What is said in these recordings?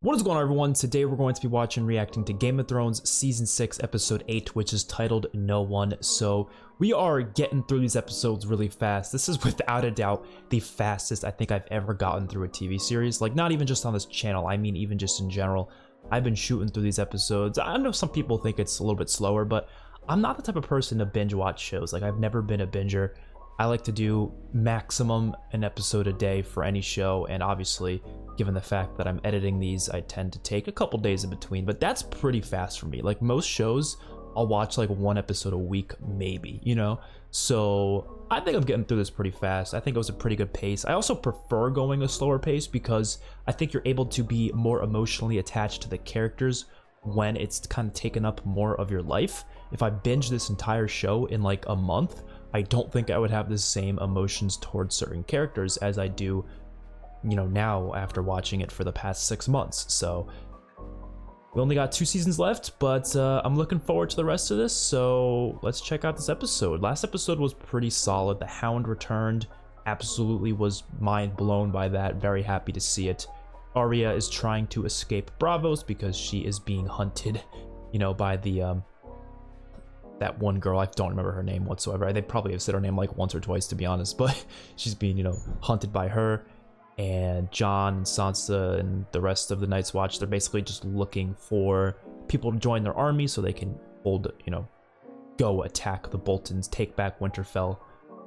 What is going on, everyone? Today we're going to be watching reacting to Game of Thrones Season 6 Episode 8, which is titled No One. So we are getting through these episodes really fast. This is without a doubt the fastest I think I've ever gotten through a TV series. Like, not even just on this channel, I mean even just in general. I've been shooting through these episodes. I know some people think it's a little bit slower, but I'm not the type of person to binge watch shows. Like, I've never been a binger. I like to do maximum an episode a day for any show, and obviously, given the fact that I'm editing these, I tend to take a couple days in between, but that's pretty fast for me. Like, most shows, I'll watch like one episode a week, maybe, you know? So I think I'm getting through this pretty fast. I think it was a pretty good pace. I also prefer going a slower pace because I think you're able to be more emotionally attached to the characters when it's kind of taken up more of your life. If I binge this entire show in like a month, I don't think I would have the same emotions towards certain characters as I do, you know, now after watching it for the past 6 months. So we only got 2 seasons left, but I'm looking forward to the rest of this. So let's check out this episode. Last episode was pretty solid. The Hound returned. Absolutely was mind blown by that. Very happy to see it. Arya is trying to escape Bravos because she is being hunted, you know, by the that one girl. I don't remember her name whatsoever. They probably have said her name like once or twice, to be honest, but she's being, you know, hunted by her. And Jon and Sansa and the rest of the Night's Watch, they're basically just looking for people to join their army so they can hold, you know, go attack the Boltons, take back Winterfell,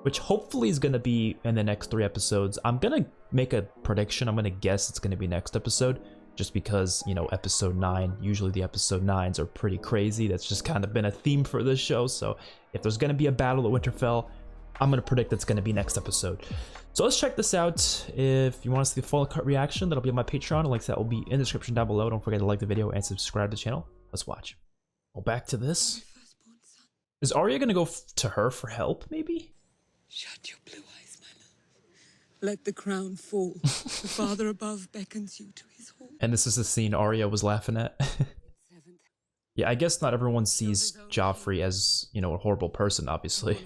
which hopefully is going to be in the next 3 episodes. I'm going to make a prediction. I'm going to guess it's going to be next episode, just because, you know, episode 9, usually the episode 9s are pretty crazy. That's just kind of been a theme for this show. So if there's going to be a battle at Winterfell, I'm going to predict it's going to be next episode. So let's check this out. If you want to see the full cut reaction, that'll be on my Patreon. The links to that will be in the description down below. Don't forget to like the video and subscribe to the channel. Let's watch. Well, back to this. Is Arya going to go to her for help, maybe? Shut your blue eyes, my love. Let the crown fall. The Father above beckons you to his hall. And this is the scene Arya was laughing at. Yeah, I guess not everyone sees Joffrey as, you know, a horrible person, obviously.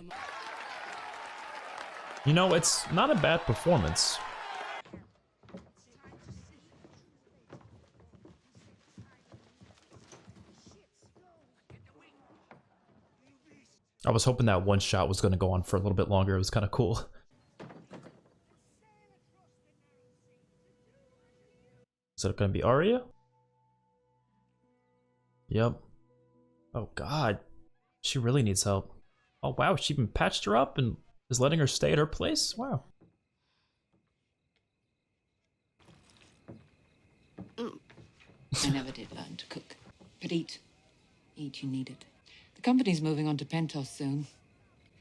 You know, it's not a bad performance. I was hoping that one shot was going to go on for a little bit longer. It was kind of cool. Is it going to be Arya? Yep. Oh god. She really needs help. Oh wow, she even patched her up and is letting her stay at her place? Wow. I never did learn to cook. But eat. Eat, you need it. The company's moving on to Pentos soon.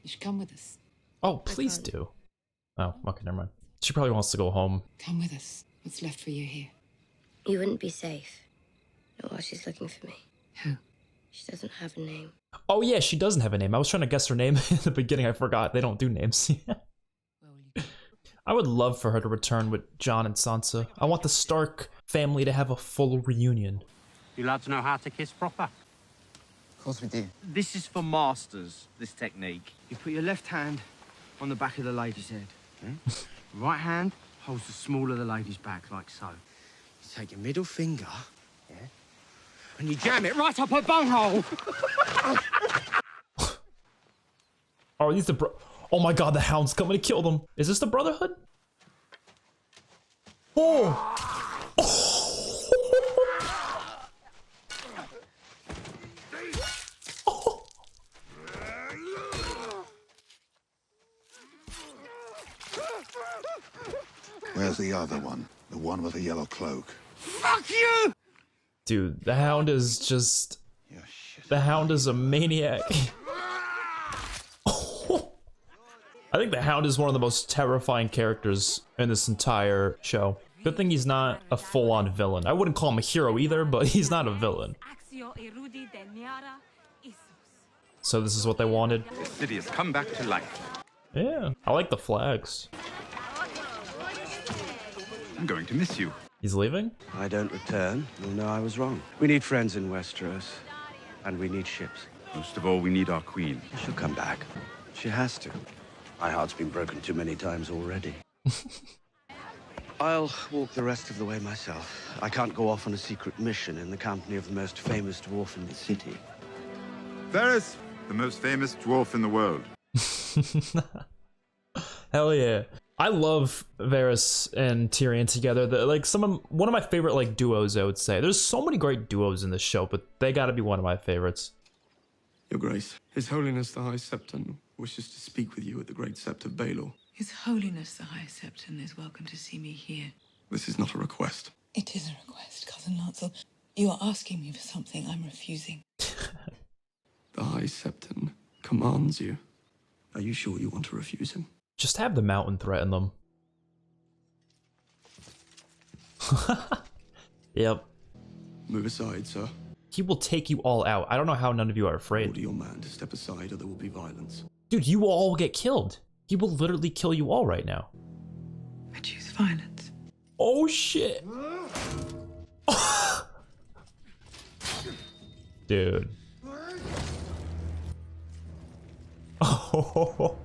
You should come with us. Oh, please do. Oh, okay, never mind. She probably wants to go home. Come with us. What's left for you here? You wouldn't be safe. Not while she's looking for me. Who? She doesn't have a name. Oh yeah, she doesn't have a name. I was trying to guess her name in the beginning. I forgot. They don't do names. I would love for her to return with Jon and Sansa. I want the Stark family to have a full reunion. You lads know how to kiss proper? Of course we do. This is for masters, this technique. You put your left hand on the back of the lady's head. Right hand holds the small of the lady's back, like so. You take your middle finger, yeah, and you jam it right up her bunghole. Oh, are these the oh my god, the Hound's coming to kill them. Is this the Brotherhood? Oh! Oh! Where's the other one? The one with the yellow cloak? Fuck you! Dude, the Hound is just... The Hound is a maniac. I think the Hound is one of the most terrifying characters in this entire show. Good thing he's not a full-on villain. I wouldn't call him a hero either, but he's not a villain. So this is what they wanted. The city has come back to life. Yeah, I like the flags. I'm going to miss you. He's leaving? I don't return. You'll know I was wrong. We need friends in Westeros, and we need ships. Most of all, we need our queen. She'll come back. She has to. My heart's been broken too many times already. I'll walk the rest of the way myself. I can't go off on a secret mission in the company of the most famous dwarf in the city. Varys, the most famous dwarf in the world. Hell yeah. I love Varys and Tyrion together. One of my favorite like duos, I would say. There's so many great duos in this show, but they gotta be one of my favorites. Your Grace, His Holiness the High Septon wishes to speak with you at the Great Sept of Baelor. His Holiness the High Septon is welcome to see me here. This is not a request. It is a request, Cousin Lancel. You are asking me for something I'm refusing. The High Septon commands you. Are you sure you want to refuse him? Just have the mountain threaten them. Yep. Move aside, sir. He will take you all out. I don't know how none of you are afraid. Order your man to step aside or there will be violence. Dude, you will all get killed. He will literally kill you all right now. I choose violence. Oh shit. Dude. Oh,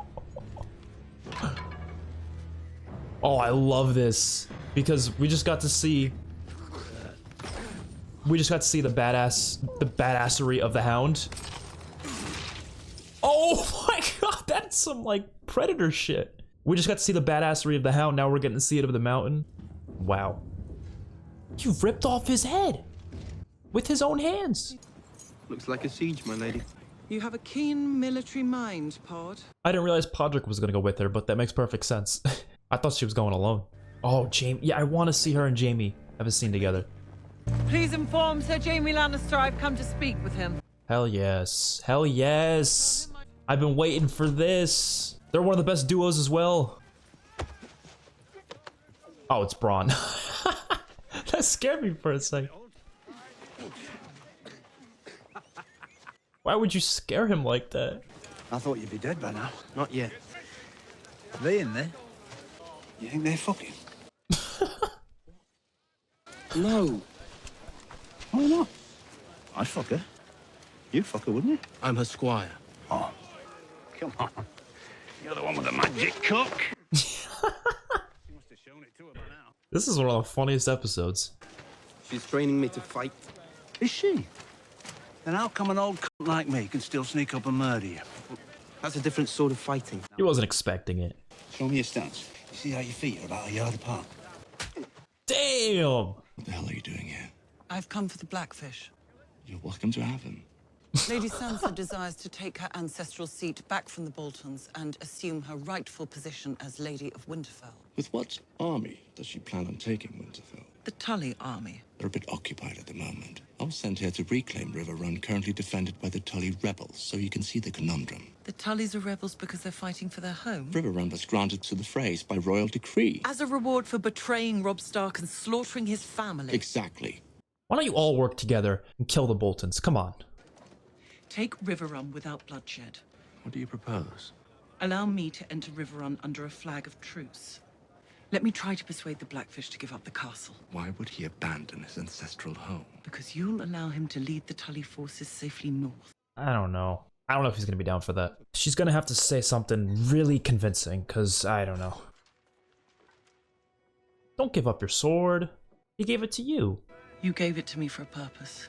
I love this because we just got to see the badassery of the Hound. Oh my god, that's some like Predator shit. We just got to see the badassery of the Hound. Now we're getting to see it of the mountain. Wow. You ripped off his head with his own hands. Looks like a siege, my lady. You have a keen military mind, Pod. I didn't realize Podrick was gonna go with her, but that makes perfect sense. I thought she was going alone. Oh, Jaime. Yeah, I want to see her and Jaime have a scene together. Please inform Sir Jaime Lannister I've come to speak with him. Hell yes. Hell yes. I've been waiting for this. They're one of the best duos as well. Oh, it's Bronn. That scared me for a second. Why would you scare him like that? I thought you'd be dead by now. Not yet. Are they in there? You think they're fucking? No. Why not? I'd fuck her. You'd fuck her, wouldn't you? I'm her squire. Oh, come on. You're the one with the magic cock. This is one of the funniest episodes. She's training me to fight. Is she? Then how come an old cunt like me can still sneak up and murder you? That's a different sort of fighting. He wasn't expecting it. Show me your stance. You see how your feet are about a yard apart? Damn! What the hell are you doing here? I've come for the Blackfish. You're welcome to have him. Lady Sansa desires to take her ancestral seat back from the Boltons and assume her rightful position as Lady of Winterfell. With what army does she plan on taking Winterfell? The Tully army. They're a bit occupied at the moment. I was sent here to reclaim River Run, currently defended by the Tully rebels, so you can see the conundrum. The Tullys are rebels because they're fighting for their home? River Run was granted to the Freys by royal decree. As a reward for betraying Robb Stark and slaughtering his family. Exactly. Why don't you all work together and kill the Boltons? Come on. Take Riverrun without bloodshed. What do you propose? Allow me to enter Riverrun under a flag of truce. Let me try to persuade the Blackfish to give up the castle. Why would he abandon his ancestral home? Because you'll allow him to lead the Tully forces safely north. I don't know. I don't know if he's gonna be down for that. She's gonna have to say something really convincing, because I don't know. Don't give up your sword. He gave it to you. You gave it to me for a purpose.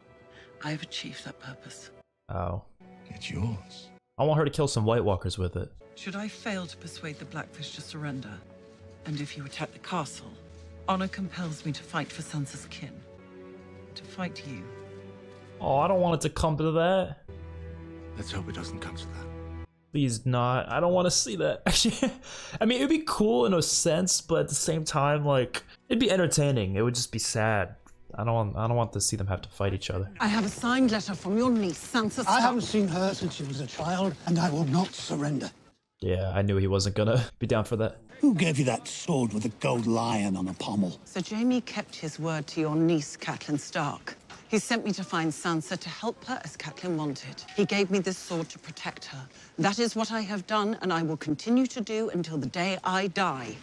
I have achieved that purpose. Oh. It's yours. I want her to kill some White Walkers with it. Should I fail to persuade the Blackfish to surrender, and if you attack the castle, honor compels me to fight for Sansa's kin. To fight you. Oh, I don't want it to come to that. Let's hope it doesn't come to that. Please not. I don't want to see that. Actually, I mean, it'd be cool in a sense, but at the same time, like, it'd be entertaining. It would just be sad. I don't want to see them have to fight each other. I have a signed letter from your niece, Sansa Stark. I haven't seen her since she was a child, and I will not surrender. Yeah, I knew he wasn't gonna be down for that. Who gave you that sword with a gold lion on the pommel? Sir Jaime kept his word to your niece, Catelyn Stark. He sent me to find Sansa to help her as Catelyn wanted. He gave me this sword to protect her. That is what I have done, and I will continue to do until the day I die.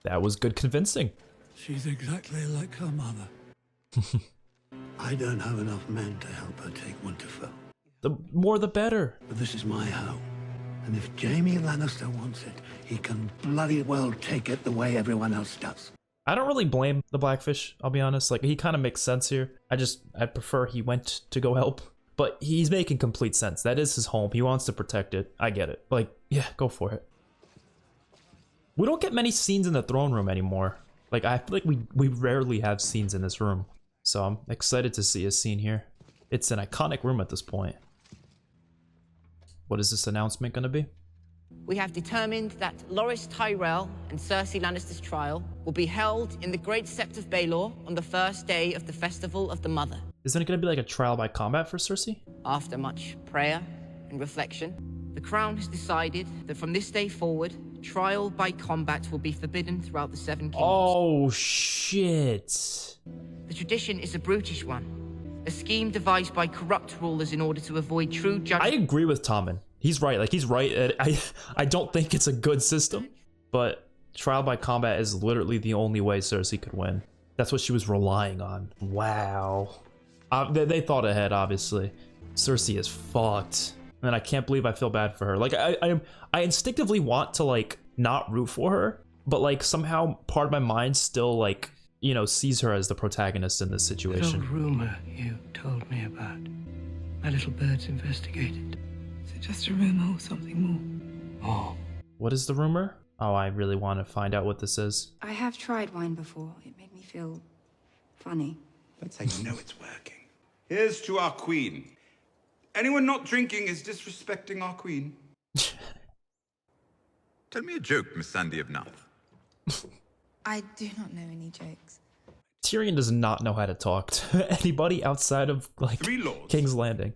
That was good convincing. She's exactly like her mother. I don't have enough men to help her take Winterfell. The more the better. But this is my home. And if Jaime Lannister wants it, he can bloody well take it the way everyone else does. I don't really blame the Blackfish, I'll be honest. Like, he kind of makes sense here. I prefer he went to go help. But he's making complete sense. That is his home. He wants to protect it. I get it. Like, yeah, go for it. We don't get many scenes in the throne room anymore. Like, I feel like we rarely have scenes in this room. So I'm excited to see a scene here. It's an iconic room at this point. What is this announcement gonna be? We have determined that Loris Tyrell and Cersei Lannister's trial will be held in the Great Sept of Baelor on the first day of the Festival of the Mother. Isn't it gonna be like a trial by combat for Cersei? After much prayer and reflection, the Crown has decided that from this day forward, trial by combat will be forbidden throughout the Seven Kingdoms. Oh, shit. The tradition is a brutish one, a scheme devised by corrupt rulers in order to avoid true judgment. I agree with Tommen. He's right. Like, he's right. I don't think it's a good system, but trial by combat is literally the only way Cersei could win. That's what she was relying on. Wow. They thought ahead, obviously. Cersei is fucked. And I can't believe I feel bad for her. Like, I instinctively want to, like, not root for her, but, like, somehow part of my mind still, like, you know, sees her as the protagonist in this situation. That old rumor you told me about. My little bird's investigated. Is it just a rumor or something more? Oh. What is the rumor? Oh, I really want to find out what this is. I have tried wine before. It made me feel funny. That's how you know it's working. Here's to our queen. Anyone not drinking is disrespecting our queen. Tell me a joke, Miss Sandy of Nath. I do not know any jokes. Tyrion does not know how to talk to anybody outside of, like, Three lords King's Landing.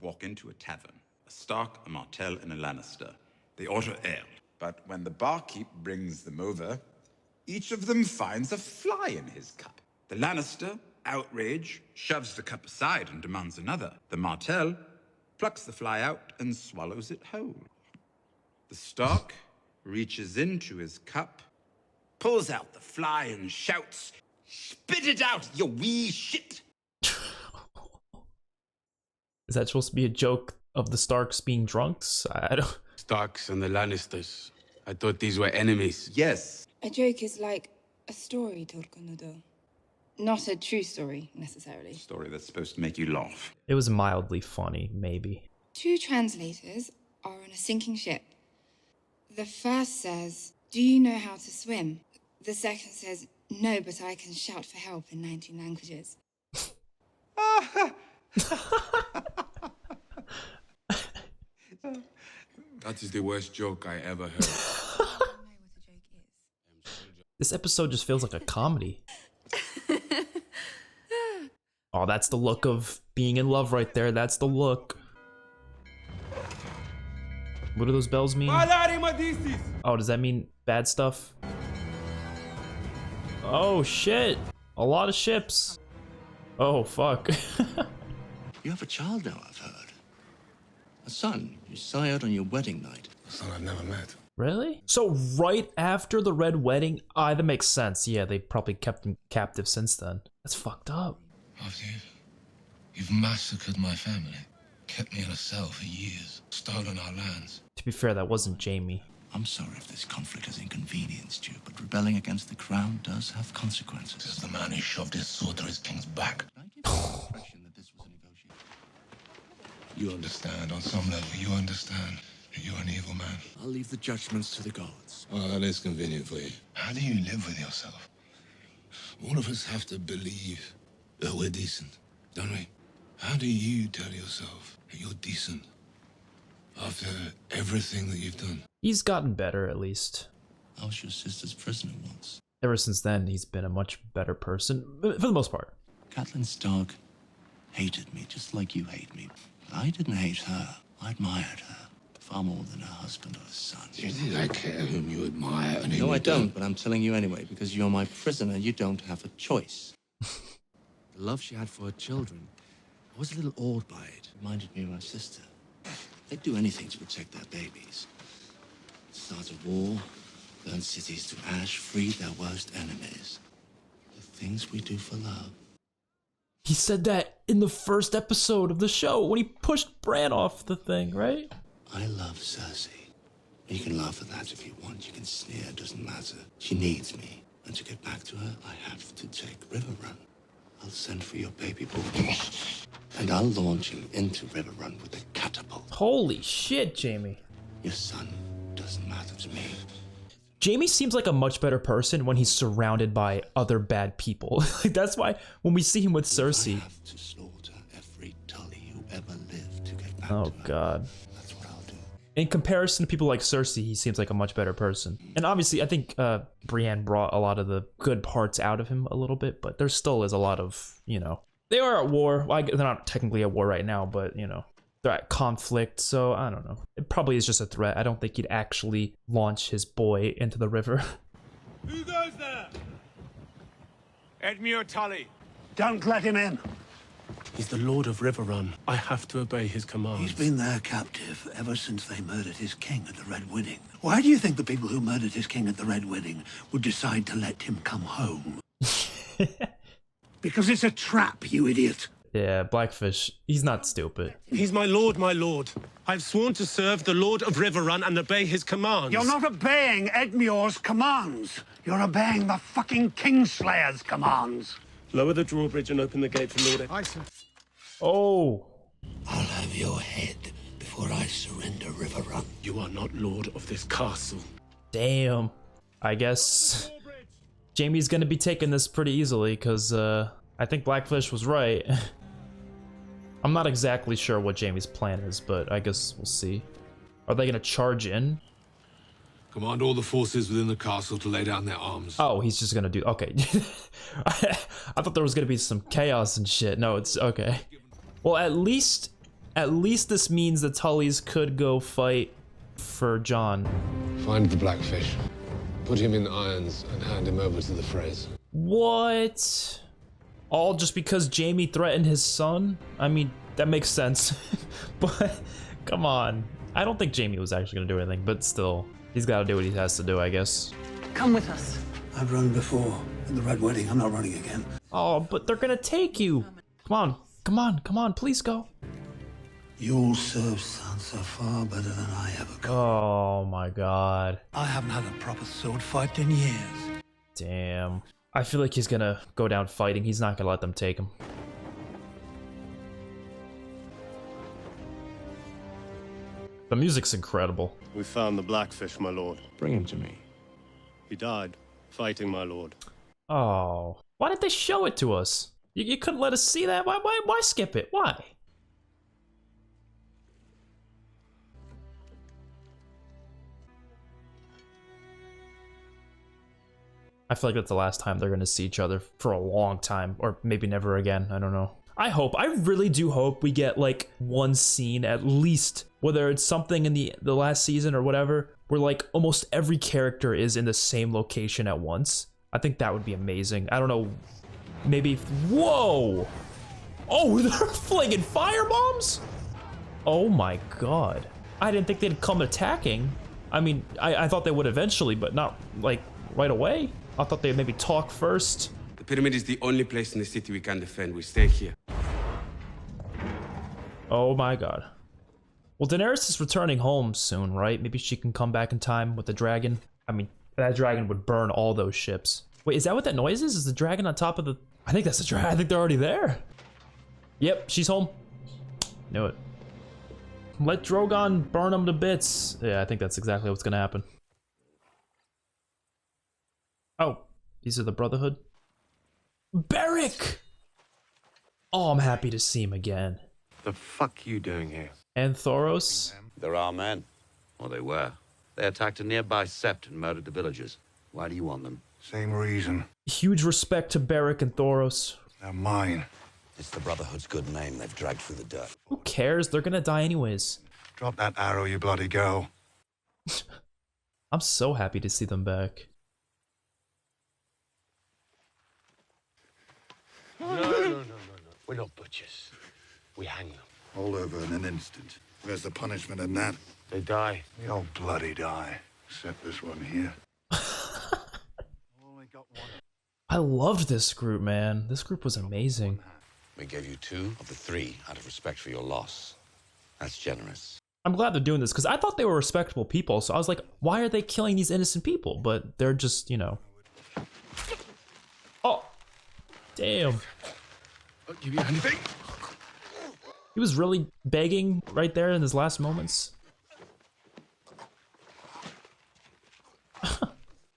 walk into a tavern. A Stark, a Martell, and a Lannister. They order ale. But when the barkeep brings them over, each of them finds a fly in his cup. The Lannister, outraged, shoves the cup aside and demands another. The Martell plucks the fly out and swallows it whole. The Stark reaches into his cup, pulls out the fly and shouts, "Spit it out, you wee shit!" Is that supposed to be a joke of the Starks being drunks? I don't... Starks and the Lannisters. I thought these were enemies. Yes. A joke is like a story, Torkonudo. Not a true story, necessarily. Story that's supposed to make you laugh. It was mildly funny, maybe. Two translators are on a sinking ship. The first says, "Do you know how to swim?" The second says, "No, but I can shout for help in 19 languages." That is the worst joke I ever heard. This episode just feels like a comedy. Oh, that's the look of being in love right there. That's the look. What do those bells mean? Oh, does that mean bad stuff? Oh, shit. A lot of ships. Oh, fuck. You have a child now, I've heard. A son you sired on your wedding night. A son I've never met. Really? So right after the Red Wedding? Ah, that makes sense. Yeah, they probably kept him captive since then. That's fucked up. After you've massacred my family, kept me in a cell for years, stolen our lands. To be fair, that wasn't Jaime. I'm sorry if this conflict has inconvenienced you, but rebelling against the crown does have consequences. Says the man who shoved his sword through his king's back. You understand, on some level, you understand that you're an evil man. I'll leave the judgments to the gods. Well, that is convenient for you. How do you live with yourself? All of us have to believe that we're decent, don't we? How do you tell yourself that you're decent after everything that you've done? He's gotten better, at least. I was your sister's prisoner once. Ever since then, he's been a much better person, for the most part. Catelyn Stark hated me just like you hate me. I didn't hate her. I admired her far more than her husband or her son. Do you think I care whom you admire and whom No, you I don't, but I'm telling you anyway, because you're my prisoner, you don't have a choice. The love she had for her children, I was a little awed by it. Reminded me of my sister. They'd do anything to protect their babies. Start a war, burn cities to ash, free their worst enemies. The things we do for love. He said that in the first episode of the show when he pushed Bran off the thing, right? I love Cersei. You can laugh at that if you want. You can sneer, it doesn't matter. She needs me. And to get back to her, I have to take River Run. I'll send for your baby boy. And I'll launch him into River Run with a catapult. Holy shit, Jamie. Your son doesn't matter to me. Jamie seems like a much better person when he's surrounded by other bad people. Like, that's why when we see him with Cersei. I have to slaughter every Tully who ever lived to get back Oh, to her. God. That's what I'll do. In comparison to people like Cersei, he seems like a much better person. And obviously, I think Brienne brought a lot of the good parts out of him a little bit, but there still is a lot of, you know, they are at war. Well, they're not technically at war right now, but, you know, they're at conflict, so I don't know. It probably is just a threat. I don't think he'd actually launch his boy into the river. Who goes there? Edmure Tully. Don't let him in. He's the Lord of Riverrun. I have to obey his commands. He's been their captive ever since they murdered his king at the Red Wedding. Why do you think the people who murdered his king at the Red Wedding would decide to let him come home? Because it's a trap, you idiot. Yeah, Blackfish, he's not stupid. He's my lord, my lord. I've sworn to serve the Lord of Riverrun and obey his commands. You're not obeying Edmure's commands. You're obeying the fucking Kingslayer's commands. Lower the drawbridge and open the gate for Lord. Aye, sir. Oh. I'll have your head before I surrender Riverrun. You are not lord of this castle. Damn. I guess Jamie's gonna be taking this pretty easily, because I think Blackfish was right. I'm not exactly sure what Jamie's plan is, but I guess we'll see. Are they gonna charge in? Command all the forces within the castle to lay down their arms. Oh, he's just gonna do, okay. I thought there was gonna be some chaos and shit. No, it's okay. Well, at least this means the Tullys could go fight for Jon. Find the Blackfish, put him in irons, and hand him over to the Freys. What? All just because Jamie threatened his son? I mean, that makes sense. But, come on. I don't think Jamie was actually gonna do anything, but still. He's gotta do what he has to do, I guess. Come with us. I've run before. At the Red Wedding, I'm not running again. Oh, but they're gonna take you. Come on, come on, come on, please go. You'll serve Sansa far better than I ever could. Oh my god. I haven't had a proper sword fight in years. Damn. I feel like he's gonna go down fighting. He's not gonna let them take him. The music's incredible. We found the Blackfish, my lord. Bring him to me. He died, fighting my lord. Oh. Why did they show it to us? You couldn't let us see that? Why skip it? Why? I feel like that's the last time they're gonna see each other for a long time, or maybe never again, I don't know. I really do hope we get like one scene at least, whether it's something in the last season or whatever, where like almost every character is in the same location at once. I think that would be amazing. I don't know, maybe, whoa! Oh, they're flinging firebombs? Oh my god. I didn't think they'd come attacking. I mean, I thought they would eventually, but not like right away. I thought they'd maybe talk first. The pyramid is the only place in the city we can defend. We stay here. Oh my god. Well, Daenerys is returning home soon, right? Maybe she can come back in time with the dragon. I mean, that dragon would burn all those ships. Wait, is that what that noise is? Is the dragon on top of the... I think that's the dragon. I think they're already there. Yep, she's home. Knew it. Let Drogon burn them to bits. Yeah, I think that's exactly what's gonna happen. Oh, these are the Brotherhood. Beric! Oh, I'm happy to see him again. The fuck you doing here? And Thoros? They're our men. Or they were. They attacked a nearby sept and murdered the villagers. Why do you want them? Same reason. Huge respect to Beric and Thoros. They're mine. It's the Brotherhood's good name they've dragged through the dirt. Who cares? They're gonna die anyways. Drop that arrow, you bloody girl. I'm so happy to see them back. No. We're not butchers. We hang them. All over in an instant. Where's the punishment in that? They die. They all bloody die. Except this one here. I loved this group, man. This group was amazing. We gave you 2 of the 3 out of respect for your loss. That's generous. I'm glad they're doing this, because I thought they were respectable people, so I was like, why are they killing these innocent people? But they're just, you know, Damn. I'll give you anything. He was really begging right there in his last moments.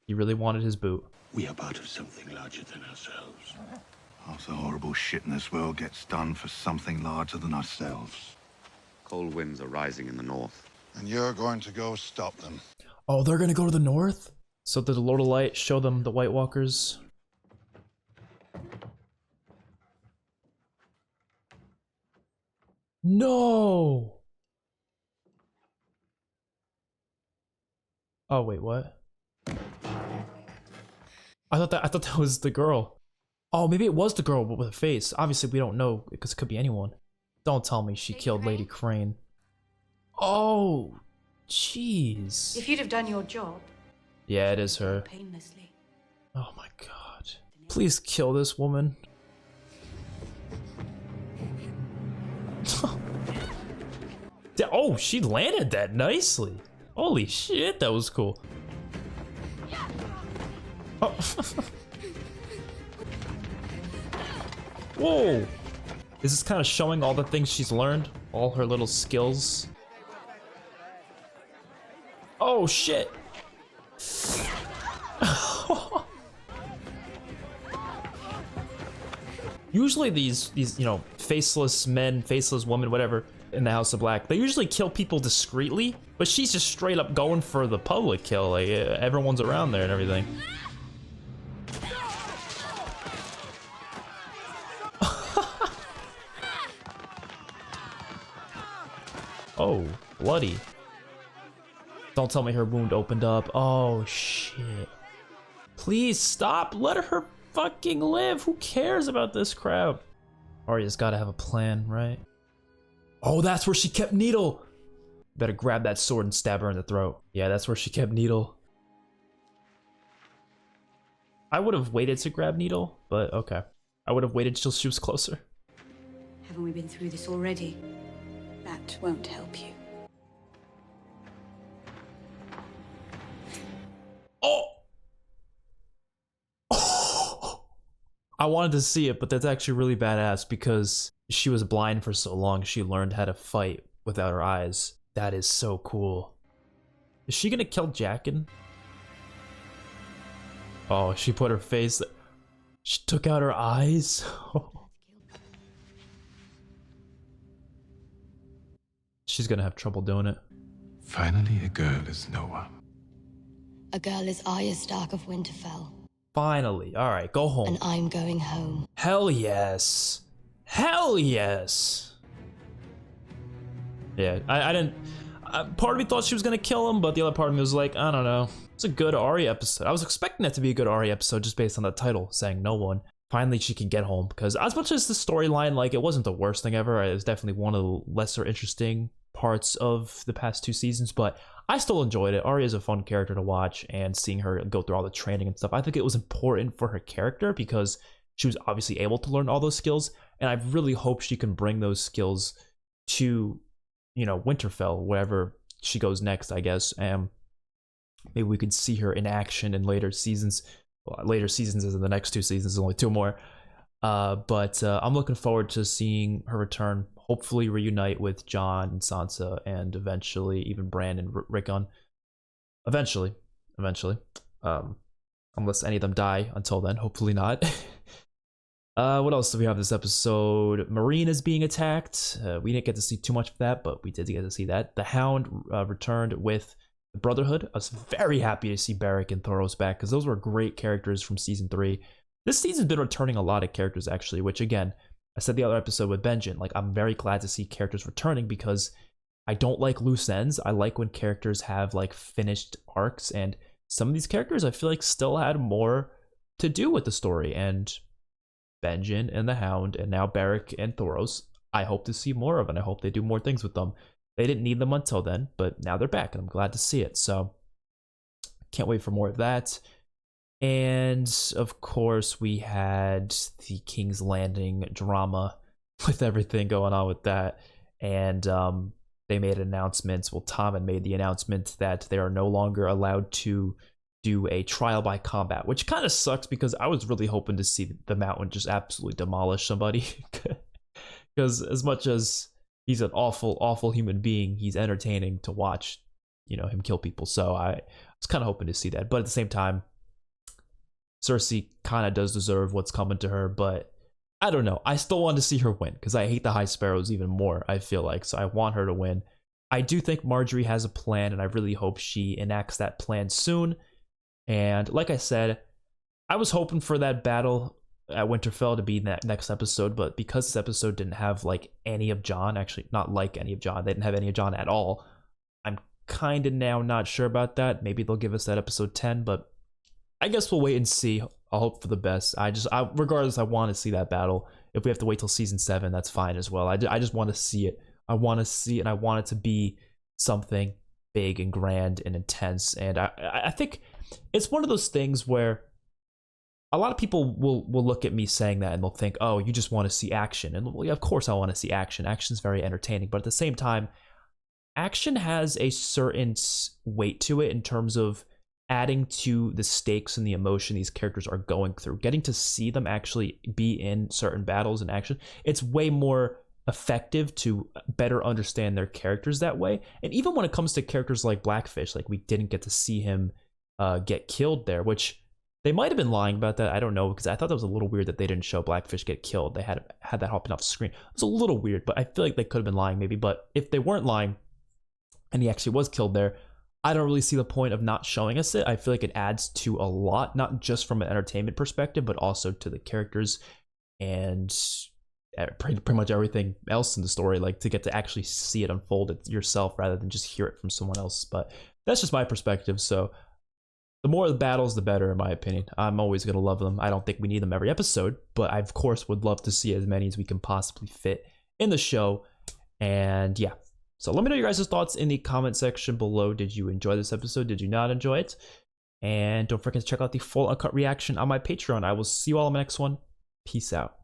He really wanted his boot. We are part of something larger than ourselves. Half the horrible shit in this world gets done for something larger than ourselves. Cold winds are rising in the north. And you're going to go stop them. Oh, they're gonna go to the north? So did the Lord of Light show them the White Walkers? No! Oh wait, what? I thought that was the girl. Oh, maybe it was the girl with a face. Obviously, we don't know because it could be anyone. Don't tell me she killed Lady Crane. Oh, jeez. If you'd have done your job. Yeah, it is her. Painlessly. Oh my god. Please kill this woman. Oh, she landed that nicely. Holy shit, that was cool. Oh. Whoa. Is this kind of showing all the things she's learned? All her little skills? Oh shit. Usually these you know, faceless men, faceless women, whatever, in the House of Black, they usually kill people discreetly, but she's just straight up going for the public kill, like everyone's around there and everything. Oh, bloody. Don't tell me her wound opened up. Oh shit. Please stop, let her fucking live. Who cares about this crap? Arya's gotta have a plan, right? Oh, that's where she kept Needle. Better grab that sword and stab her in the throat. Yeah, that's where she kept Needle. I would have waited to grab Needle, but okay. I would have waited till she was closer. Haven't we been through this already? That won't help you. Oh! I wanted to see it, but that's actually really badass because she was blind for so long, she learned how to fight without her eyes. That is so cool. Is she gonna kill Jaqen? Oh, she put her face... She took out her eyes? She's gonna have trouble doing it. Finally, a girl is no one. A girl is Arya Stark of Winterfell. Finally. Alright, go home. And I'm going home. Hell yes. Hell yes. Yeah, I didn't... part of me thought she was gonna kill him, but the other part of me was like, I don't know. It's a good Arya episode. I was expecting that to be a good Arya episode just based on the title, saying no one. Finally, she can get home, because as much as the storyline, like, it wasn't the worst thing ever, it was definitely one of the lesser interesting parts of the past 2 seasons, but I still enjoyed it. Arya is a fun character to watch, and seeing her go through all the training and stuff, I think it was important for her character because she was obviously able to learn all those skills, and I really hope she can bring those skills to, you know, Winterfell, wherever she goes next, I guess, and maybe we could see her in action in later seasons. Well, later seasons as in the next 2 seasons, only 2 more. But I'm looking forward to seeing her return, hopefully reunite with Jon and Sansa, and eventually even Bran and Rickon. Eventually. Unless any of them die until then, hopefully not. What else do we have this episode? Marine is being attacked. We didn't get to see too much of that, but we did get to see that. The Hound returned with the Brotherhood. I was very happy to see Beric and Thoros back because those were great characters from season 3. This season's been returning a lot of characters actually, which again, I said the other episode with Benjen, like I'm very glad to see characters returning because I don't like loose ends. I like when characters have like finished arcs, and some of these characters I feel like still had more to do with the story, and Benjen and the Hound and now Beric and Thoros, I hope to see more of, and I hope they do more things with them. They didn't need them until then, but now they're back and I'm glad to see it. So can't wait for more of that. And of course we had the King's Landing drama with everything going on with that. And they made announcements. Well, Tom had made the announcement that they are no longer allowed to do a trial by combat, which kind of sucks because I was really hoping to see the Mountain just absolutely demolish somebody. Because as much as he's an awful human being, he's entertaining to watch, you know, him kill people. So I was kind of hoping to see that. But at the same time, Cersei kind of does deserve what's coming to her, but I don't know. I still want to see her win because I hate the High Sparrows even more, I feel like. So I want her to win. I do think Marjorie has a plan, and I really hope she enacts that plan soon. And like I said, I was hoping for that battle at Winterfell to be in that next episode, but because this episode didn't have like any of Jon, actually not like any of Jon, they didn't have any of Jon at all, I'm kind of now not sure about that. Maybe they'll give us that episode 10, but I guess we'll wait and see. I'll hope for the best. Regardless, I want to see that battle. If we have to wait till season 7, that's fine as well. I just want to see it. I want to see it, and I want it to be something big and grand and intense. And I think it's one of those things where a lot of people will look at me saying that and they'll think, oh, you just want to see action. And well, yeah, of course I want to see action. Action's very entertaining. But at the same time, action has a certain weight to it in terms of adding to the stakes and the emotion these characters are going through. Getting to see them actually be in certain battles and action, it's way more effective to better understand their characters that way. And even when it comes to characters like Blackfish, like we didn't get to see him get killed there, which they might have been lying about that. I don't know, because I thought that was a little weird that they didn't show Blackfish get killed. They had that hopping off the screen. It was a little weird, but I feel like they could have been lying maybe. But if they weren't lying and he actually was killed there, I don't really see the point of not showing us it. I feel like it adds to a lot, not just from an entertainment perspective, but also to the characters and pretty much everything else in the story, like to get to actually see it unfold yourself rather than just hear it from someone else. But that's just my perspective. So the more the battles, the better, in my opinion. I'm always going to love them. I don't think we need them every episode, but I, of course, would love to see as many as we can possibly fit in the show. And yeah, so let me know your guys' thoughts in the comment section below. Did you enjoy this episode? Did you not enjoy it? And don't forget to check out the full uncut reaction on my Patreon. I will see you all in my next one. Peace out.